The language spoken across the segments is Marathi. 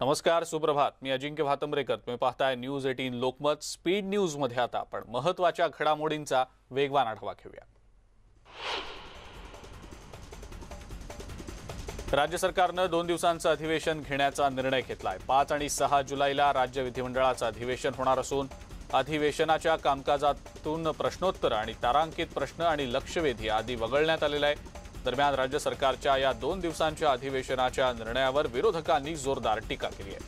नमस्कार, सुप्रभात. मी अजिंक्य भातंब्रेकर. तुम्ही पाहताय न्यूज 18 लोकमत. स्पीड न्यूज मध्ये आता आपण महत्त्वाच्या घडामोडींचा वेगवान आढावा घेऊया. राज्य सरकारने 2 दिवसांचं अधिवेशन घेण्याचा निर्णय घेतलाय. 5 आणि 6 जुलैला राज्य विधिमंडळाचं अधिवेशन होणार असून अधिवेशनाच्या कामकाजातून प्रश्नोत्तर आणि तारांकित प्रश्न आणि लक्षवेधी आदी वगळण्यात आलेलं आहे. दरम्यान राज्य सरकारच्या या 2 दिवसांच्या अधिवेशनाच्या निर्णयावर विरोधकांनी जोरदार टीका केली आहे.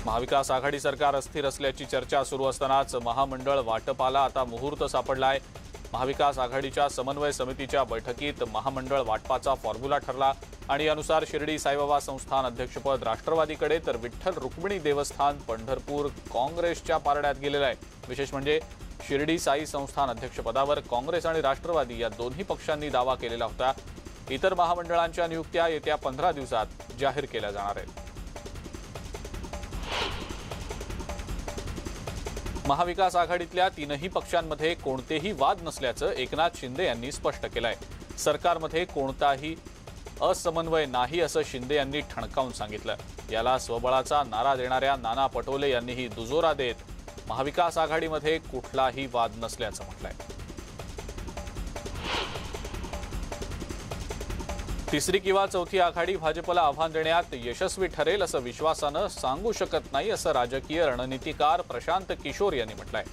महाविकास आघाडी सरकार अस्थिर असल्याची चर्चा सुरू असतानाच महामंडळ वाटपाला आता मुहूर्त सापडलाय. महाविकास आघाडीच्या समन्वय समितीच्या बैठकीत महामंडळ वाटपाचा फॉर्म्युला ठरला आणि यानुसार शिर्डी साईबाबा संस्थान अध्यक्षपद राष्ट्रवादीकडे तर विठ्ठल रुक्मिणी देवस्थान पंढरपूर काँग्रेसच्या पारड्यात गेलेलं आहे. विशेष म्हणजे शिर्डी साई संस्थान अध्यक्षपदावर काँग्रेस आणि राष्ट्रवादी या दोन्ही पक्षांनी दावा केलेला होता. इतर महामंडळांच्या नियुक्त्या येत्या 15 दिवसात जाहीर केल्या जाणार आहेत. महाविकास आघाडीतल्या 3ही पक्षांमध्ये कोणतेही वाद नसल्याचं एकनाथ शिंदे यांनी स्पष्ट केलंय. सरकारमध्ये कोणताही असमन्वय नाही असं शिंदे यांनी ठणकावून सांगितलं. याला स्वबळाचा नारा देणाऱ्या नाना पटोले यांनीही दुजोरा देत महाविकास आघाडीमध्ये कुठलाही वाद नसल्याचं म्हटलंय. तिसरी किंवा चौथी आघाडी भाजपला आव्हान देण्यात यशस्वी ठरेल असं विश्वासानं सांगू शकत नाही असं राजकीय रणनीतिकार प्रशांत किशोर यांनी म्हटलंय.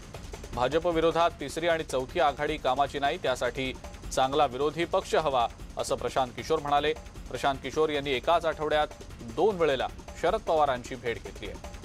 भाजप विरोधात तिसरी आणि चौथी आघाडी कामाची नाही, त्यासाठी चांगला विरोधी पक्ष हवा असं प्रशांत किशोर म्हणाले. प्रशांत किशोर यांनी एकाच आठवड्यात 2 वेळेला शरद पवारांची भेट घेतली आहे.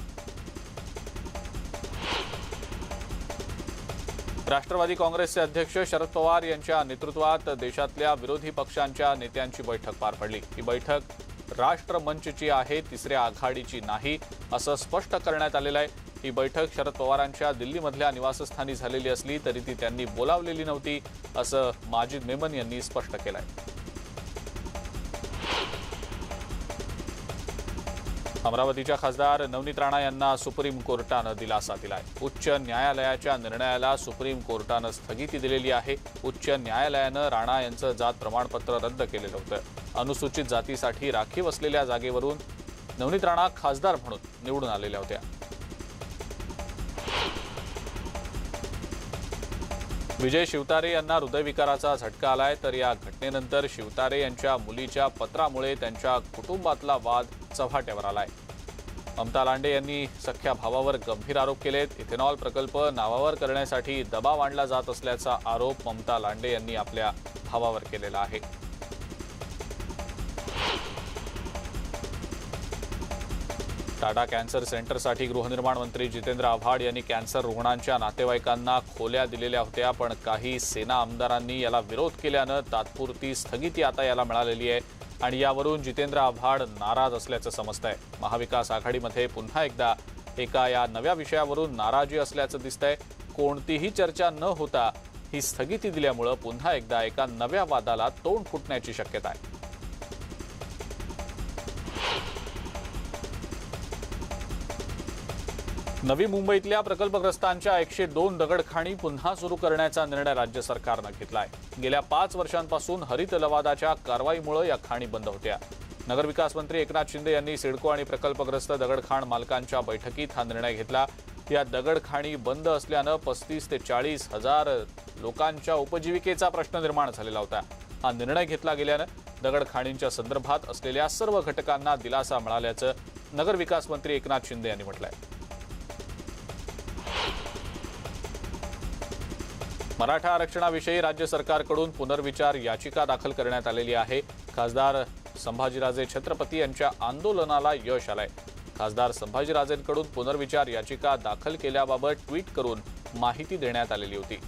राष्ट्रवादी काँग्रेसचे अध्यक्ष शरद पवार यांच्या नेतृत्वात देशातल्या विरोधी पक्षांच्या नेत्यांची बैठक पार पडली. ही बैठक राष्ट्रमंचची आहे, तिसऱ्या आघाडीची नाही असं स्पष्ट करण्यात आलेलं आहे. ही बैठक शरद पवारांच्या दिल्लीमधल्या निवासस्थानी झालेली असली तरी ती त्यांनी बोलावलेली नव्हती असं माजिद मेमन यांनी स्पष्ट केलंय. अमरावतीच्या खासदार नवनीत राणा यांना सुप्रीम कोर्टानं दिलासा दिलाय. उच्च न्यायालयाच्या निर्णयाला सुप्रीम कोर्टानं स्थगिती दिलेली आहे. उच्च न्यायालयानं राणा यांचं जात प्रमाणपत्र रद्द केलेलं होतं. अनुसूचित जातीसाठी राखीव असलेल्या जागेवरून नवनीत राणा खासदार म्हणून निवडून आलेल्या होत्या. विजय शिवतारे यांना हृदयविकाराचा झटका आलाय. तर या घटनेनंतर शिवतारे यांच्या मुलीच्या पत्रामुळे त्यांच्या कुटुंबातला वाद चव्हाट्यावर आलाय. ममता लांडे यांनी सख्या भावावर गंभीर आरोप केलेत. इथेनॉल प्रकल्प नावावर करण्यासाठी दबाव आणला जात असल्याचा आरोप ममता लांडे यांनी आपल्या भावावर केलेला आहे. टाटा कॅन्सर सेंटरसाठी गृहनिर्माण मंत्री जितेंद्र आव्हाड यांनी कॅन्सर रुग्णांच्या नातेवाईकांना खोल्या दिलेल्या होत्या, पण काही सेना आमदारांनी याला विरोध केल्यानं तात्पुरती स्थगिती आता याला मिळालेली आहे आणि यावरून जितेंद्र आव्हाड नाराज असल्याचं समजतंय. महाविकास आघाडीमध्ये पुन्हा एकदा एका या नव्या विषयावरून नाराजी असल्याचं दिसतंय. कोणतीही चर्चा न होता ही स्थगिती दिल्यामुळे पुन्हा एकदा एका नव्या वादाला तोंड फुटण्याची शक्यता आहे. नवी मुंबईतल्या प्रकल्पग्रस्तांच्या 102 दगडखाणी पुन्हा सुरू करण्याचा निर्णय राज्य सरकारनं घेतलाय. गेल्या 5 वर्षांपासून हरित लवादाच्या कारवाईमुळे या खाणी बंद होत्या. नगरविकास मंत्री एकनाथ शिंदे यांनी सिडको आणि प्रकल्पग्रस्त दगडखाण मालकांच्या बैठकीत हा निर्णय घेतला. या दगडखाणी बंद असल्यानं 35 ते 40 हजार लोकांच्या उपजीविकेचा प्रश्न निर्माण झालेला होता. हा निर्णय घेतला गेल्यानं दगडखाणींच्या संदर्भात असलेल्या सर्व घटकांना दिलासा मिळाल्याचं नगरविकास मंत्री एकनाथ शिंदे यांनी म्हटलंय. मराठा आरक्षणाविषयी राज्य सरकारकडून पुनर्विचार याचिका दाखल करण्यात आलेली आहे. खासदार संभाजीराजे छत्रपती यांच्या आंदोलनाला यश आलंय. खासदार संभाजीराजेंकडून पुनर्विचार याचिका दाखल केल्याबाबत ट्विट करून माहिती देण्यात आलेली होती.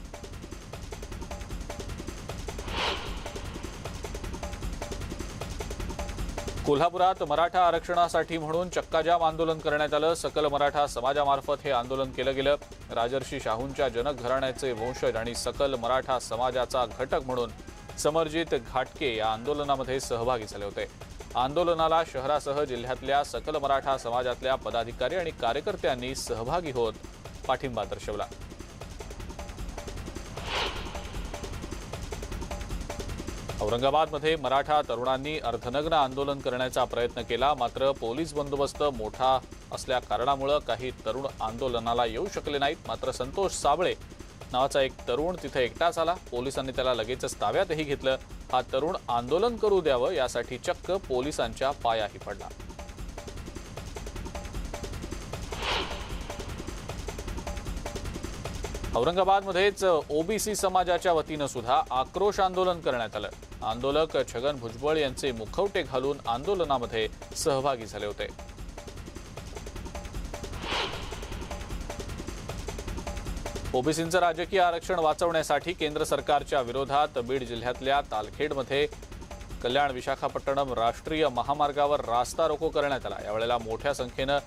कोल्हापुरात मराठा आरक्षणासाठी म्हणून चक्काजाम आंदोलन करण्यात आलं. सकल मराठा समाजामार्फत हे आंदोलन केलं गेलं. राजर्षी शाहूंच्या जनक घराण्याचे वंशज आणि सकल मराठा समाजाचा घटक म्हणून समरजित घाटके या आंदोलनामध्ये सहभागी झाले होते. आंदोलनाला शहरासह जिल्ह्यातल्या सकल मराठा समाजातल्या पदाधिकारी आणि कार्यकर्त्यांनी सहभागी होत पाठिंबा दर्शवला. औरंगाबादमध्ये मराठा तरुणांनी अर्धनग्न आंदोलन करण्याचा प्रयत्न केला, मात्र पोलीस बंदोबस्त मोठा असल्या कारणामुळे काही तरुण आंदोलनाला येऊ शकले नाहीत। मात्र संतोष साबळे नावाचा एक तरुण तिथे एकटाच आला। पोलिसांनी त्याला लगेचच ताब्यातही घेतलं। हा तरुण आंदोलन करू द्यावं यासाठी चक्क पोलिसांच्या पायाही पडला। औरंगाबादमध्येच ओबीसी समाजाच्या वतीनं सुद्धा आक्रोश आंदोलन करण्यात आलं। आंदोलक छगन भुजबळ यांचे मुखवटे घालून आंदोलनामध्ये सहभागी झाले होते। ओबीसींचं राजकीय आरक्षण वाचवण्यासाठी केंद्र सरकारच्या विरोधात बीड जिल्ह्यातल्या तालखेडमध्ये कल्याण विशाखापट्टणम राष्ट्रीय महामार्गावर रास्ता रोको करण्यात आला। यावेळेला मोठ्या संख्येनं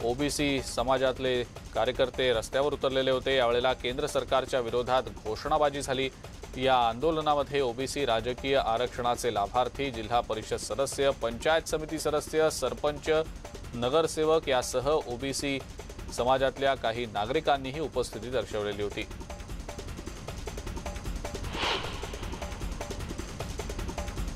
ओबीसी समाजातले कार्यकर्ते रस्त्यावर उतरलेले होते। यावेळेला केंद्र सरकारच्या विरोधात घोषणाबाजी झाली। या आंदोलनामध्ये ओबीसी राजकीय आरक्षणाचे लाभार्थी, जिल्हा परिषद सदस्य, पंचायत समिती सदस्य, सरपंच, नगरसेवक यासह ओबीसी समाजातल्या काही नागरिकांनीही उपस्थिती दर्शवलेली होती।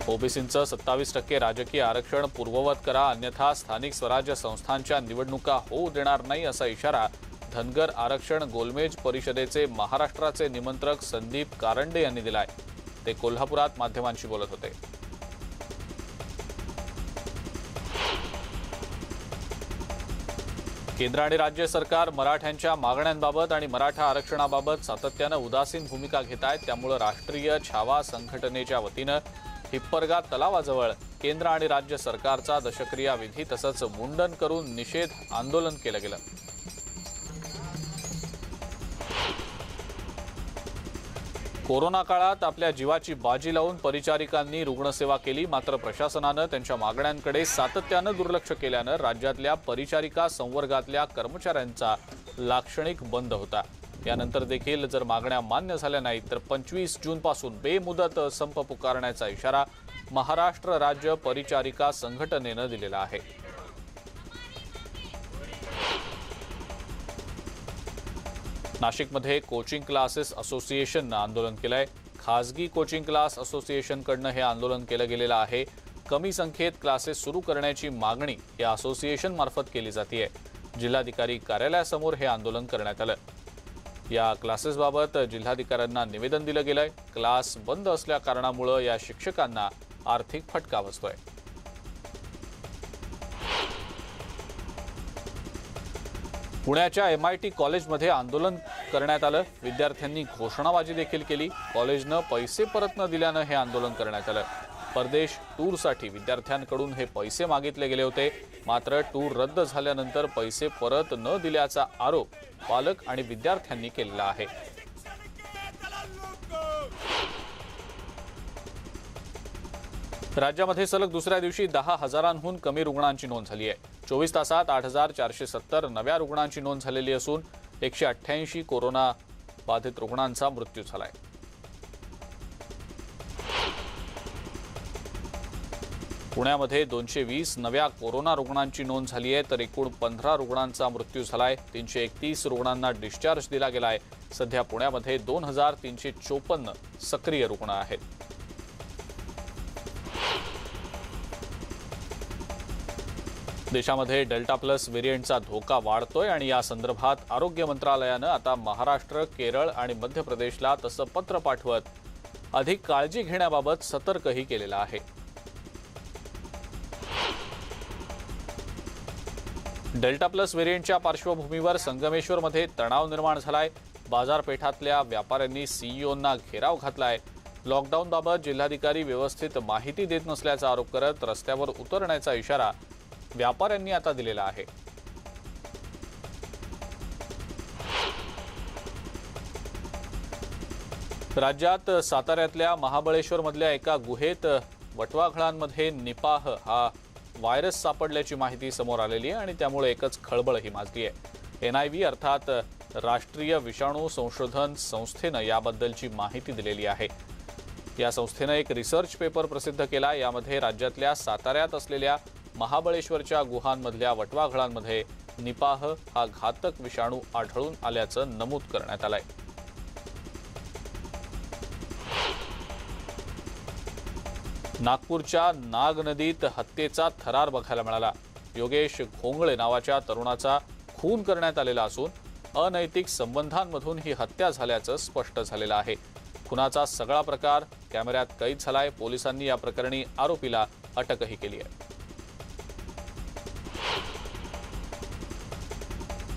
ओबीसींचं 27% राजकीय आरक्षण पूर्ववत करा, अन्यथा स्थानिक स्वराज्य संस्थांच्या निवडणुका होऊ देणार नाही असा इशारा धनगर आरक्षण गोलमेज परिषदेचे महाराष्ट्राचे निमंत्रक संदीप कारंडे यांनी दिलाय। ते कोल्हापुरात माध्यमांशी बोलत होते। केंद्र आणि राज्य सरकार मराठ्यांच्या मागण्यांबाबत आणि मराठा आरक्षणाबाबत सातत्यानं उदासीन भूमिका घेत आहेत। त्यामुळे राष्ट्रीय छावा संघटनेच्या वतीनं हिप्परगा तलावाजवळ केंद्र आणि राज्य सरकारचा दशक्रिया विधी तसंच मुंडन करून निषेध आंदोलन केलं गेलं। कोरोना काळात आपल्या जीवाची बाजी लावून परिचारिकांनी रुग्णसेवा केली, मात्र प्रशासनानं त्यांच्या मागण्यांकडे सातत्यानं दुर्लक्ष केल्यानं राज्यातल्या परिचारिका संवर्गातल्या कर्मचाऱ्यांचा लाक्षणिक बंद होता। यानंतर देखील जर मागण्या मान्य झाल्या नाहीत तर 25 जूनपासून बेमुदत संप पुकारण्याचा इशारा महाराष्ट्र राज्य परिचारिका संघटनेनं दिलेला आहे। नाशिकमध्ये कोचिंग क्लासेस असोसिएशननं आंदोलन केलंय। खासगी कोचिंग क्लास असोसिएशनकडनं हे आंदोलन केलं गेलेलं आहे। कमी संख्येत क्लासेस सुरू करण्याची मागणी या असोसिएशन मार्फत केली जाते। जिल्हाधिकारी कार्यालयासमोर हे आंदोलन करण्यात आलं। या क्लासेसबाबत जिल्हाधिकाऱ्यांना निवेदन दिलं गेलंय। क्लास बंद असल्या कारणामुळे या शिक्षकांना आर्थिक फटका बसतोय। पुण्याच्या MIT कॉलेजमध्ये आंदोलन करण्यात आलं। विद्यार्थ्यांनी घोषणाबाजी देखील केली। कॉलेजनं पैसे परत न दिल्यानं हे आंदोलन करण्यात आलं। परदेश टूरसाठी विद्यार्थ्यांकडून हे पैसे मागितले गेले होते, मात्र टूर रद्द झाल्यानंतर पैसे परत न दिल्याचा आरोप पालक आणि विद्यार्थ्यांनी केलेला आहे। राज्यामध्ये सलग दुसऱ्या दिवशी 10,000हून कमी रुग्णांची नोंद झाली आहे। 24 तासात 8,470 नव्या रुग्णांची नोंद झालेली असून 188 कोरोना बाधित रुग्णांचा मृत्यू झालाय। पुण्यामध्ये 220 नव्या कोरोना रुग्णांची नोंद झाली आहे, तर एकूण 15 रुग्णांचा मृत्यू झालाय। 331 रुग्णांना डिस्चार्ज दिला गेलाय। सध्या पुण्यामध्ये 2,354 सक्रिय रुग्ण आहेत। देशामध्ये डेल्टा प्लस व्हेरिएंटचा धोका वाढतोय आणि या संदर्भात आरोग्य मंत्रालयानं आता महाराष्ट्र, केरळ आणि मध्य प्रदेशला तसं पत्र पाठवत अधिक काळजी घेण्याबाबत सतर्कही केलेलं आहे। डेल्टा प्लस व्हेरिएंटच्या पार्श्वभूमीवर संगमेश्वरमध्ये तणाव निर्माण झालाय। बाजारपेठातल्या व्यापाऱ्यांनी सीईओंना घेराव घातलाय। लॉकडाऊनबाबत जिल्हाधिकारी व्यवस्थित माहिती देत नसल्याचा आरोप करत रस्त्यावर उतरण्याचा इशारा व्यापाऱ्यांनी आता दिलेला आहे। राज्यात साताऱ्यातल्या महाबळेश्वरमधल्या एका गुहेत वटवाघळांमध्ये निपाह हा व्हायरस सापडल्याची माहिती समोर आलेली आहे आणि त्यामुळे एकच खळबळही माजली आहे। NIV अर्थात राष्ट्रीय विषाणू संशोधन संस्थेनं याबद्दलची माहिती दिलेली आहे। या संस्थेनं एक रिसर्च पेपर प्रसिद्ध केला। यामध्ये राज्यातल्या साताऱ्यात असलेल्या महाबळेश्वरच्या गुहांमधल्या वटवाघळांमध्ये निपाह हा घातक विषाणू आढळून आल्याचं नमूद करण्यात आलंय। नागपूरच्या नाग नदीत हत्येचा थरार बघायला मिळाला। योगेश घोंगळे नावाच्या तरुणाचा खून करण्यात आलेला असून अनैतिक संबंधांमधून ही हत्या झाल्याचं स्पष्ट झालेलं आहे। खुनाचा सगळा प्रकार कॅमेऱ्यात कैद झालाय। पोलिसांनी या प्रकरणी आरोपीला अटकही केली आहे।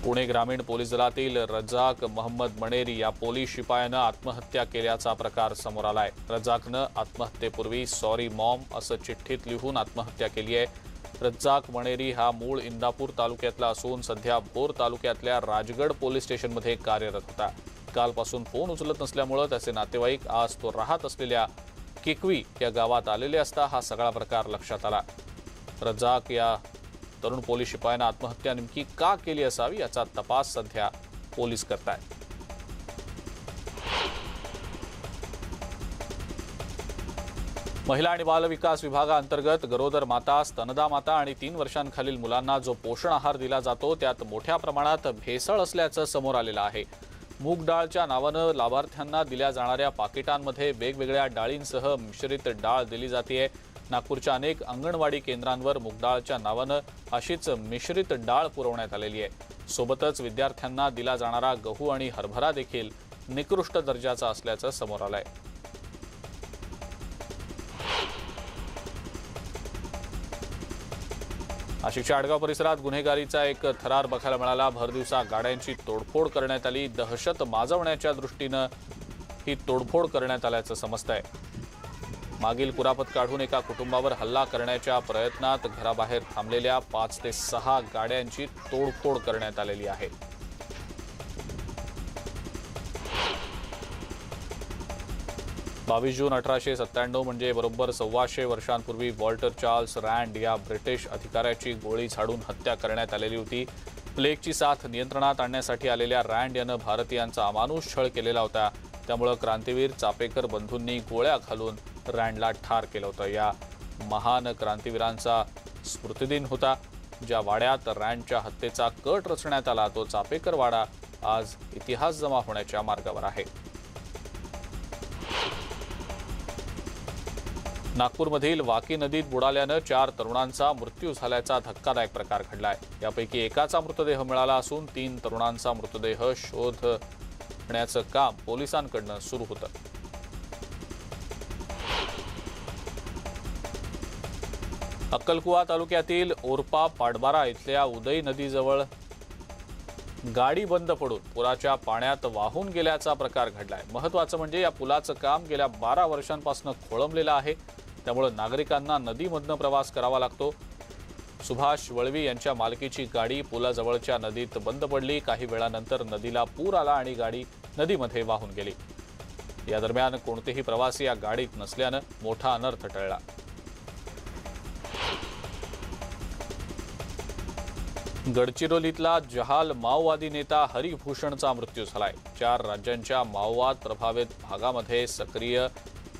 पुणे ग्रामीण पोलीस दलातील रज्जाक मोहम्मद मणेरी या पोलीस शिपायानं आत्महत्या केल्याचा प्रकार समोर आलाय। रज्जाकनं आत्महत्येपूर्वी सॉरी मॉम असं चिठ्ठीत लिहून आत्महत्या केली आहे। रज्जाक मणेरी हा मूळ इंदापूर तालुक्यातला असून सध्या भोर तालुक्यातल्या राजगड पोलीस स्टेशनमध्ये कार्यरत होता। कालपासून फोन उचलत नसल्यामुळे त्याचे नातेवाईक आज तो राहत असलेल्या किकवी या गावात आलेले असता हा सगळा प्रकार लक्षात आला। रज्जाक या तरुण पोलीस शिपायानं आत्महत्या नेमकी का केली असावी याचा तपास सध्या पोलीस करतायत। महिला आणि बाल विकास विभागाअंतर्गत गरोदर माता, स्तनदा माता आणि 3 वर्षांखालील मुलांना जो पोषण आहार दिला जातो त्यात मोठ्या प्रमाणात भेसळ असल्याचं समोर आलेलं आहे। मूग डाळच्या नावानं लाभार्थ्यांना दिल्या जाणाऱ्या पाकिटांमध्ये वेगवेगळ्या डाळींसह मिश्रित डाळ दिली जाते। नागपूरच्या अनेक अंगणवाडी केंद्रांवर मूगडाळच्या नावानं अशीच मिश्रित डाळ पुरवण्यात आलेली आहे। सोबतच विद्यार्थ्यांना दिला जाणारा गहू आणि हरभरा देखील निकृष्ट दर्जाचा असल्याचं समोर आलंय। नाशिकच्या आडगाव परिसरात गुन्हेगारीचा एक थरार बघायला मिळाला। भरदिवसा गाड्यांची तोडफोड करण्यात आली। दहशत माजवण्याच्या दृष्टीनं ही तोडफोड करण्यात आल्याचं समजतंय। मागील कुरापत काढून एका कुटुंबावर हल्ला करण्याच्या प्रयत्नात घराबाहेर थांबलेल्या 5 ते 6 गाड्यांची तोडफोड करण्यात आलेली आहे। 22 जून 1897 म्हणजे बरोबर 125 वर्षांपूर्वी वॉल्टर चार्ल्स रँड या ब्रिटिश अधिकाऱ्याची गोळी झाडून हत्या करण्यात आलेली होती। प्लेगची साथ नियंत्रणात आणण्यासाठी आलेल्या रँड यानं भारतीयांचा अमानुष छळ केलेला होता। त्यामुळे क्रांतीवीर चापेकर बंधूंनी गोळ्या घालून रँडला ठार केलं होतं। या महान क्रांतीवीरांचा स्मृतिदिन होता। ज्या वाड्यात रँडच्या हत्येचा कट रचण्यात आला तो चापेकर वाडा आज इतिहास जमा होण्याच्या मार्गावर आहे। नागपूरमधील वाकी नदीत बुडाल्यानं 4 तरुणांचा मृत्यू झाल्याचा धक्कादायक प्रकार घडलाय। यापैकी एकाचा मृतदेह मिळाला असून 3 तरुणांचा मृतदेह शोधण्याचं काम पोलिसांकडून सुरू होतं। अक्कलकुवा तालुक्यातील ओरपा पाडबारा इथल्या उदय नदीजवळ गाडी बंद पडून पुराच्या पाण्यात वाहून गेल्याचा प्रकार घडलाय। महत्त्वाचं म्हणजे या पुलाचं काम गेल्या 12 वर्षांपासून खोळंबलेलं आहे। त्यामुळे नागरिकांना नदीमधून प्रवास करावा लागतो। सुभाष वळवी यांच्या मालकीची गाडी पुलाजवळच्या नदीत बंद पडली। काही वेळानंतर नदीला पूर आला आणि गाडी नदीमध्ये वाहून गेली। या दरम्यान कोणतेही प्रवासी या गाडीत नसल्यानं मोठा अनर्थ टळला। गडचिरोलीतला जहाल माओवादी नेता हरिभूषणचा मृत्यू झालाय। 4 राज्यांच्या माओवाद प्रभावित भागामध्ये सक्रिय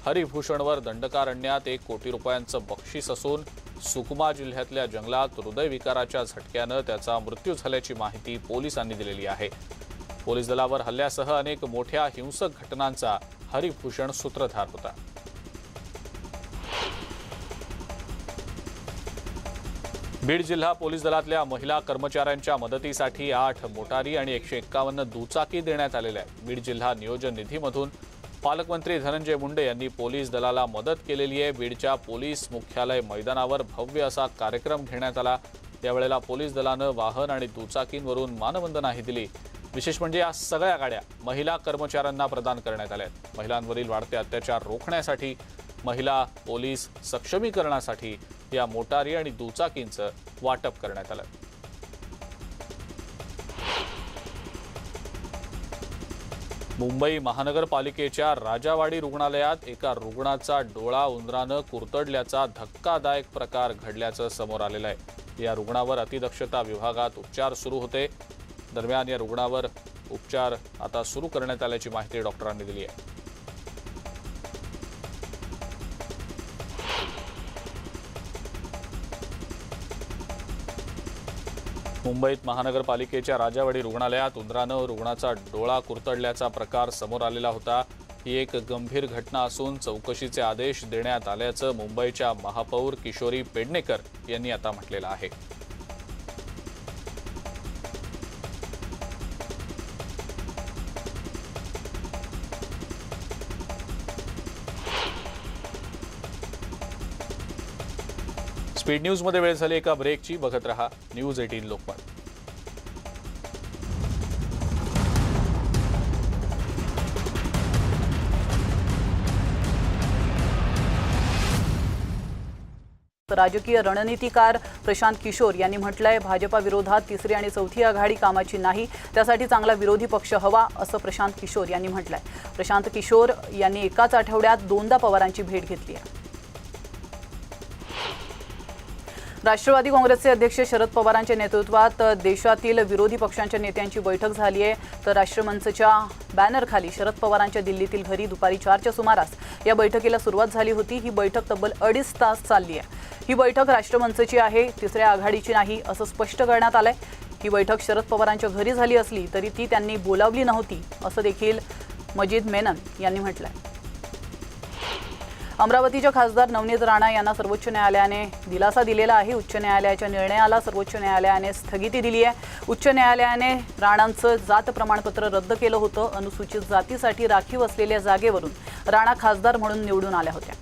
हरिभूषणवर दंडकारण्यात 1 कोटी रुपयांचं बक्षीस असून सुकमा जिल्ह्यातल्या जंगलात हृदयविकाराच्या झटक्यानं त्याचा मृत्यू झाल्याची माहिती पोलिसांनी दिलेली आहे। पोलीस दलावर हल्ल्यासह अनेक मोठ्या हिंसक घटनांचा हरिभूषण सूत्रधार होता। बीड जिल्हा पोलीस दलातल्या महिला कर्मचाऱ्यांच्या मदतीसाठी 8 मोटारी आणि 151 दुचाकी देण्यात आलेल्या आहेत। बीड जिल्हा नियोजन निधीमधून पालकमंत्री धनंजय मुंडे यांनी पोलीस दलाला मदत केलेली आहे। बीडच्या पोलीस मुख्यालय मैदानावर भव्य असा कार्यक्रम घेण्यात आला। त्यावेळेला पोलीस दलानं वाहन आणि दुचाकींवरून मानवंदनाही दिली। विशेष म्हणजे या सगळ्या गाड्या महिला कर्मचाऱ्यांना प्रदान करण्यात आल्या आहेत। महिलांवरील वाढते अत्याचार रोखण्यासाठी, महिला पोलीस सक्षमीकरणासाठी या मोटारी आणि दुचाकींचं वाटप करण्यात आलं। मुंबई महानगरपालिकेच्या राजावाडी रुग्णालयात एका रुग्णाचा डोळा उंदरानं कुरतडल्याचा धक्कादायक प्रकार घडल्याचं समोर आलेलं आहे। या रुग्णावर अतिदक्षता विभागात उपचार सुरू होते। दरम्यान या रुग्णावर उपचार आता सुरू करण्यात आल्याची माहिती डॉक्टरांनी दिली आहे। मुंबईत महानगरपालिकेच्या राजावाडी रुग्णालयात उंदरानं रुग्णाचा डोळा कुरतडल्याचा प्रकार समोर आलेला होता। ही एक गंभीर घटना असून चौकशीचे आदेश देण्यात आल्याचं मुंबईच्या महापौर किशोरी पेडणेकर यांनी आता म्हटलेलं आहे. स्पीड न्यूजमध्ये वेळ झाली एका ब्रेकची. बघत रहा न्यूज 18 लोकमत. राजकीय रणनीतिकार प्रशांत किशोर यांनी म्हटलंय, भाजपा विरोधात तिसरी आणि चौथी आघाडी कामाची नाही, त्यासाठी चांगला विरोधी पक्ष हवा, असं प्रशांत किशोर यांनी म्हटलंय. प्रशांत किशोर यांनी एकाच आठवड्यात दोनदा पवारांची भेट घेतली आहे. राष्ट्रवादी काँग्रेसचे अध्यक्ष शरद पवारांच्या नेतृत्वात देशातील विरोधी पक्षांच्या नेत्यांची बैठक झाली आहे. तर राष्ट्रमंचच्या बॅनरखाली शरद पवारांच्या दिल्लीतील घरी दुपारी 4च्या सुमारास या बैठकीला सुरुवात झाली होती. ही बैठक तब्बल 2.5 तास चालली आहे. ही बैठक राष्ट्रमंचची आहे, तिसऱ्या आघाडीची नाही, असं स्पष्ट करण्यात आलंय. ही बैठक शरद पवारांच्या घरी झाली असली तरी ती त्यांनी बोलावली नव्हती, असं देखील मजीद मेनन यांनी म्हटलंय. अमरावतीच्या खासदार नवनीत राणा यांना सर्वोच्च न्यायालयाने दिलासा दिलेला आहे. उच्च न्यायालयाच्या निर्णयाला सर्वोच्च न्यायालयाने स्थगिती दिली आहे. उच्च न्यायालयाने राणांचं जात प्रमाणपत्र रद्द केलं होतं. अनुसूचित जातीसाठी राखीव असलेल्या जागेवरून राणा खासदार म्हणून निवडून आल्या होत्या.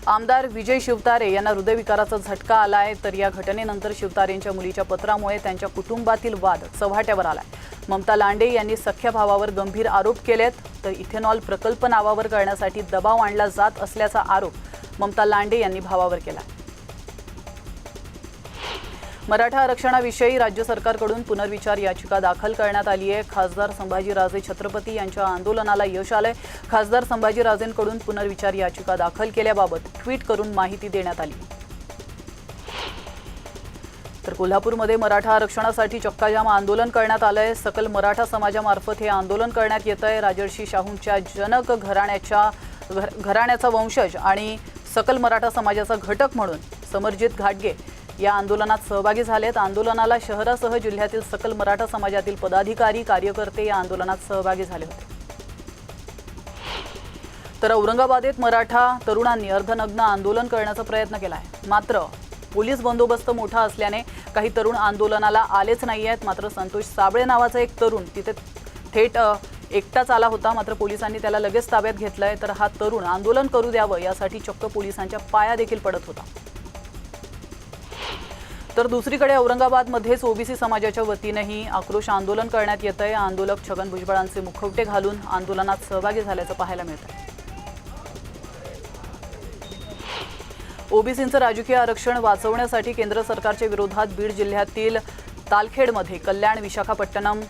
आमदार विजय शिवतारे यांना हृदयविकाराचा झटका आलाय. तर या घटनेनंतर शिवतारेंच्या मुलीच्या पत्रामुळे त्यांच्या कुटुंबातील वाद चव्हाट्यावर आलाय. ममता लांडे यांनी सख्या भावावर गंभीर आरोप केलेत. तर इथेनॉल प्रकल्प नावावर करण्यासाठी दबाव आणला जात असल्याचा आरोप ममता लांडे यांनी भावावर केला. मराठा आरक्षणाविषयी राज्य सरकारकडून पुनर्विचार याचिका दाखल करण्यात आली आहे. खासदार संभाजीराजे छत्रपती यांच्या आंदोलनाला यश आलंय. खासदार संभाजीराजेंकडून पुनर्विचार याचिका दाखल केल्याबाबत ट्विट करून माहिती देण्यात आली. तर कोल्हापूरमध्ये मराठा आरक्षणासाठी चक्काजाम आंदोलन करण्यात आलंय. सकल मराठा समाजामार्फत हे आंदोलन करण्यात येतंय. राजर्षी शाहूंच्या जनक घराण्याचा वंशज आणि सकल मराठा समाजाचा घटक म्हणून समरजित घाटगे या आंदोलनात सहभागी झालेत. आंदोलनाला शहरासह जिल्ह्यातील सकल मराठा समाजातील पदाधिकारी, कार्यकर्ते या आंदोलनात सहभागी झाले होते. तर औरंगाबादेत मराठा तरुणांनी अर्धनग्न आंदोलन करण्याचा प्रयत्न केला आहे. मात्र पोलीस बंदोबस्त मोठा असल्याने काही तरुण आंदोलनाला आलेच नाही आहेत. मात्र संतोष साबळे नावाचा एक तरुण तिथे थेट एकटाच आला होता. मात्र पोलिसांनी त्याला लगेच ताब्यात घेतलंय. तर हा तरुण आंदोलन करू द्यावं यासाठी चक्क पोलिसांच्या पाया देखील पडत होता. तर दुसरीकडे औरंगाबादमध्येच ओबीसी समाजाच्या वतीनेही आक्रोश आंदोलन करण्यात येतंय. आंदोलक छगन भुजबळांचे मुखवटे घालून आंदोलनात सहभागी झाल्याचं पाहायला मिळतंय. ओबीसींचं राजकीय आरक्षण वाचवण्यासाठी केंद्र सरकारच्या विरोधात बीड जिल्ह्यातील तालखेडमध्ये कल्याण विशाखापट्टणम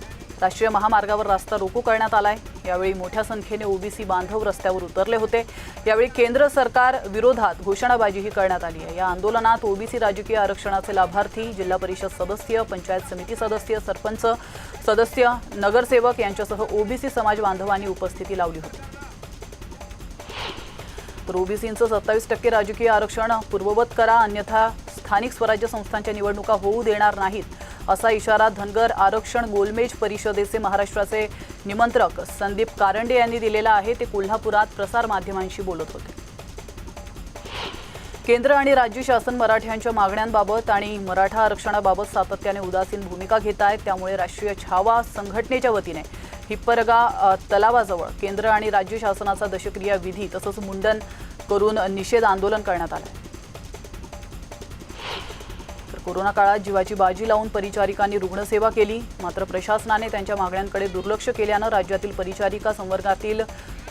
राष्ट्रीय महामार्गावर रास्ता रोको करण्यात आलाय. यावेळी मोठ्या संख्येने ओबीसी बांधव रस्त्यावर उतरले होते. यावेळी केंद्र सरकार विरोधात घोषणाबाजीही करण्यात आली आहे. या आंदोलनात ओबीसी राजकीय आरक्षणाचे लाभार्थी, जिल्हा परिषद सदस्य, पंचायत समिती सदस्य, सरपंच सदस्य, नगरसेवक यांच्यासह ओबीसी समाज बांधवांनी उपस्थिती लावली होती. तर ओबीसींचं 27% राजकीय आरक्षण पूर्ववत करा, अन्यथा स्थानिक स्वराज्य संस्थांच्या निवडणुका होऊ देणार नाहीत, असा इशारा धनगर आरक्षण गोलमेज परिषदेचे महाराष्ट्राचे निमंत्रक संदीप कारंडे यांनी दिलेला आहे. ते कोल्हापुरात प्रसार माध्यमांशी बोलत होते. केंद्र आणि राज्य शासन मराठ्यांच्या मागण्यांबाबत आणि मराठा आरक्षणाबाबत सातत्याने उदासीन भूमिका घेत आहेत. त्यामुळे राष्ट्रीय छावा संघटनेच्या वतीने हिप्परगा तलावाजवळ केंद्र आणि राज्य शासनाचा दशक्रिया विधी तसंच मुंडन करून निषेध आंदोलन करण्यात आलं. तर कोरोना काळात जीवाची बाजी लावून परिचारिकांनी रुग्णसेवा केली. मात्र प्रशासनाने त्यांच्या मागण्यांकडे दुर्लक्ष केल्यानं राज्यातील परिचारिका संवर्गातील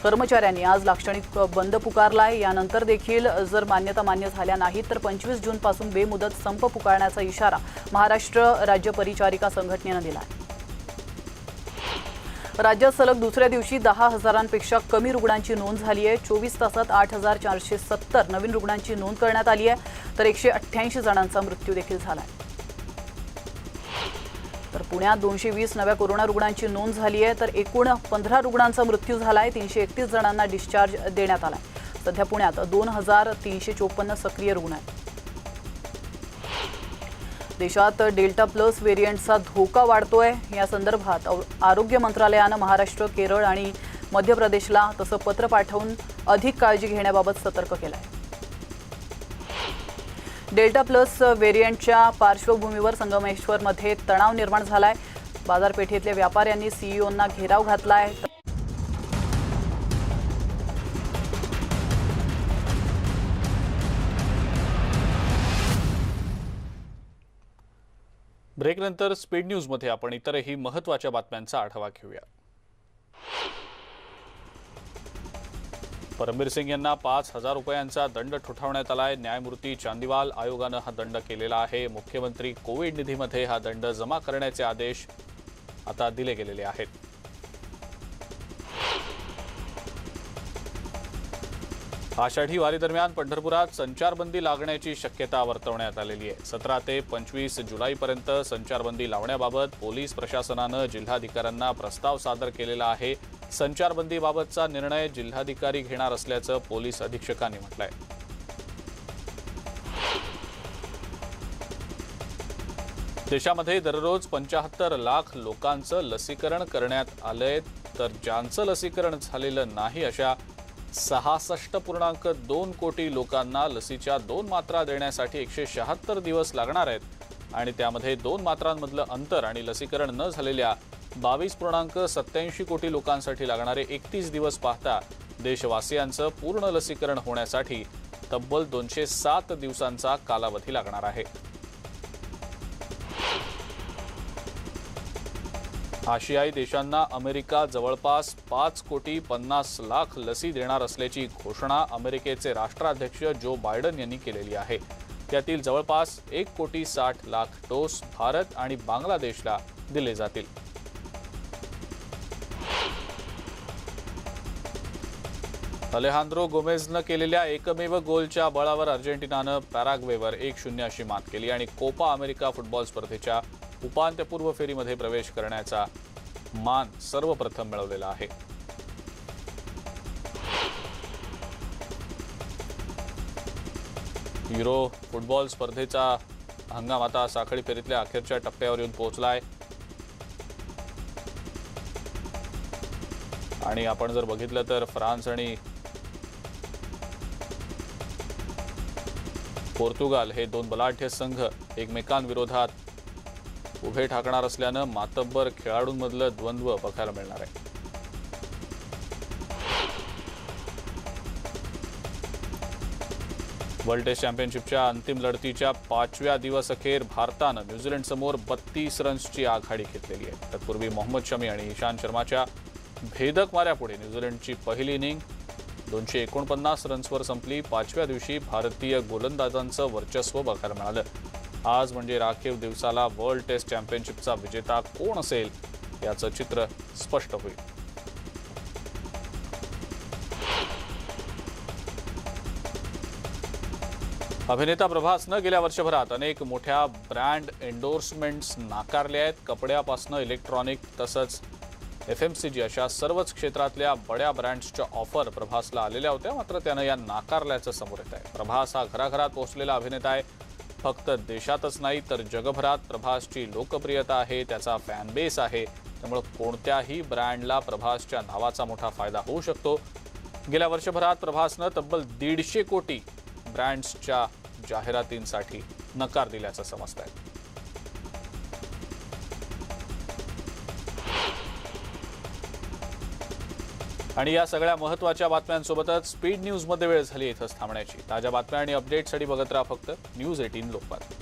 कर्मचाऱ्यांनी आज लाक्षणिक बंद पुकारलाय. यानंतर देखील जर मान्यता मान्य झाल्या नाहीत तर 25 जूनपासून बेमुदत संप पुकारण्याचा इशारा महाराष्ट्र राज्य परिचारिका संघटनेनं दिला आहे. राज्यात सलग दुसऱ्या दिवशी 10,000पेक्षा कमी रुग्णांची नोंद झाली आहे. 24 तासात 8,470 नवीन रुग्णांची नोंद करण्यात आली आहे. तर 188 जणांचा मृत्यू देखील झाला आहे. तर पुण्यात 220 नव्या कोरोना रुग्णांची नोंद झाली आहे. तर एकूण 15 रुग्णांचा मृत्यू झाला आहे. 331 जणांना डिस्चार्ज देण्यात आला आहे. सध्या पुण्यात 2,354 सक्रिय रुग्ण आहेत. देशात डेल्टा प्लस व्हेरियंटचा धोका वाढतोय। या संदर्भात आरोग्य मंत्रालयानं महाराष्ट्र, केरळ आणि मध्य प्रदेशला तसं पत्र पाठवून अधिक काळजी घेण्याबाबत सतर्क केलं आहे। डेल्टा प्लस व्हेरियंटच्या पार्श्वभूमीवर संगमेश्वरमध्ये तणाव निर्माण झालाय। बाजारपेठेतल्या व्यापाऱ्यांनी सीईओंना घेराव घातलाय। ब्रेकनंतर स्पीड न्यूजमध्ये आपण इतरही महत्त्वाच्या बातम्यांचा आढावा घेऊया। परमबीर सिंग यांना 5,000 रुपयांचा दंड ठोठावण्यात आलाय। न्यायमूर्ती चांदीवाल आयोगानं हा दंड केलेला आहे। मुख्यमंत्री कोविड निधीमध्ये हा दंड जमा करण्याचे आदेश आता दिले गेलेले आहेत। आषाढी वारी दरम्यान पंढरपुरात संचारबंदी लागण्याची शक्यता वर्तवण्यात आलेली आहे। 17 ते 25 जुलैपर्यंत संचारबंदी लावण्याबाबत पोलीस प्रशासनानं जिल्हाधिकाऱ्यांना प्रस्ताव सादर केलेला आहे। संचारबंदीबाबतचा निर्णय जिल्हाधिकारी घेणार असल्याचं पोलीस अधीक्षकांनी म्हटलंय। देशामध्ये दररोज 75 लाख लोकांचं लसीकरण करण्यात आलंय, तर ज्यांचं लसीकरण झालेलं नाही अशा 66.2 कोटी लोकांना लसीच्या 2 मात्रा देण्यासाठी 176 दिवस लागणार आहेत आणि त्यामध्ये 2 मात्रांमधलं अंतर आणि लसीकरण न झालेल्या 22.87 कोटी लोकांसाठी लागणारे 31 दिवस पाहता देशवासियांचं पूर्ण लसीकरण होण्यासाठी तब्बल 207 दिवसांचा कालावधी लागणार आहे। आशियाई देशांना अमेरिका जवळपास 5,50,00,000 लसी देणार असल्याची घोषणा अमेरिकेचे राष्ट्राध्यक्ष जो बायडन यांनी केलेली आहे। त्यातील जवळपास 1,60,00,000 डोस भारत आणि बांगलादेशला दिले जातील। अलेहांद्रो गोमेजनं केलेल्या एकमेव गोलच्या बळावर अर्जेंटिनानं पॅराग्वेवर 1-0 अशी मात केली आणि कोपा अमेरिका फुटबॉल स्पर्धेच्या उपांत्यपूर्व फेरीमध्ये प्रवेश करण्याचा मान सर्वप्रथम मिळवलेला आहे। युरो फुटबॉल स्पर्धेचा हंगाम आता साखळी फेरीतल्या अखेरच्या टप्प्यावर येऊन पोहोचलाय आणि आपण जर बघितलं तर फ्रान्स आणि पोर्तुगाल हे 2 बलाढ्य संघ एकमेकांविरोधात उभे ठाकणार असल्यानं मातब्बर खेळाडूंमधलं द्वंद्व बघायला मिळणार आहे। वर्ल्ड टेस्ट चॅम्पियनशिपच्या अंतिम लढतीच्या 5व्या दिवस अखेर भारतानं न्यूझीलंडसमोर 32 रन्सची आघाडी घेतलेली आहे। तत्पूर्वी मोहम्मद शमी आणि इशांत शर्माच्या भेदक माऱ्यापुढे न्यूझीलंडची पहिली इनिंग 249 रन्सवर संपली। 5व्या दिवशी भारतीय गोलंदाजांचं वर्चस्व बघायला मिळालं। आज म्हणजे राखीव दिवसाला वर्ल्ड टेस्ट चॅम्पियनशिपचा विजेता कोण असेल याचं चित्र स्पष्ट होईल। अभिनेता प्रभासनं गेल्या वर्षभरात अनेक मोठ्या ब्रँड एंडोर्समेंट्स नाकारल्या आहेत। कपड्यापासून इलेक्ट्रॉनिक तसंच FMCG अशा सर्वच क्षेत्रातल्या बड्या ब्रँड्सच्या ऑफर प्रभासला आलेल्या होत्या, मात्र त्यानं या नाकारल्याचं समोर येत आहे। प्रभास हा घराघरात पोहोचलेला अभिनेता आहे। फक्त देशातच नाही तर जगभरात प्रभासची लोकप्रियता आहे, त्याचा फॅन बेस आहे। त्यामुळे कोणत्याही ब्रँडला प्रभासच्या नावाचा मोठा फायदा होऊ शकतो। गेल्या वर्षभरात प्रभासनं तब्बल 150 कोटी ब्रँड्सच्या जाहिरातींसाठी नकार दिल्याचं समजतंय। आणि या सगळ्या महत्त्वाच्या बातम्यांसोबतच स्पीड न्यूजमध्ये वेळ झाली इथंच थांबण्याची। ताज्या बातम्या आणि अपडेट्ससाठी बघत राहा फक्त न्यूज 18 लोकमत।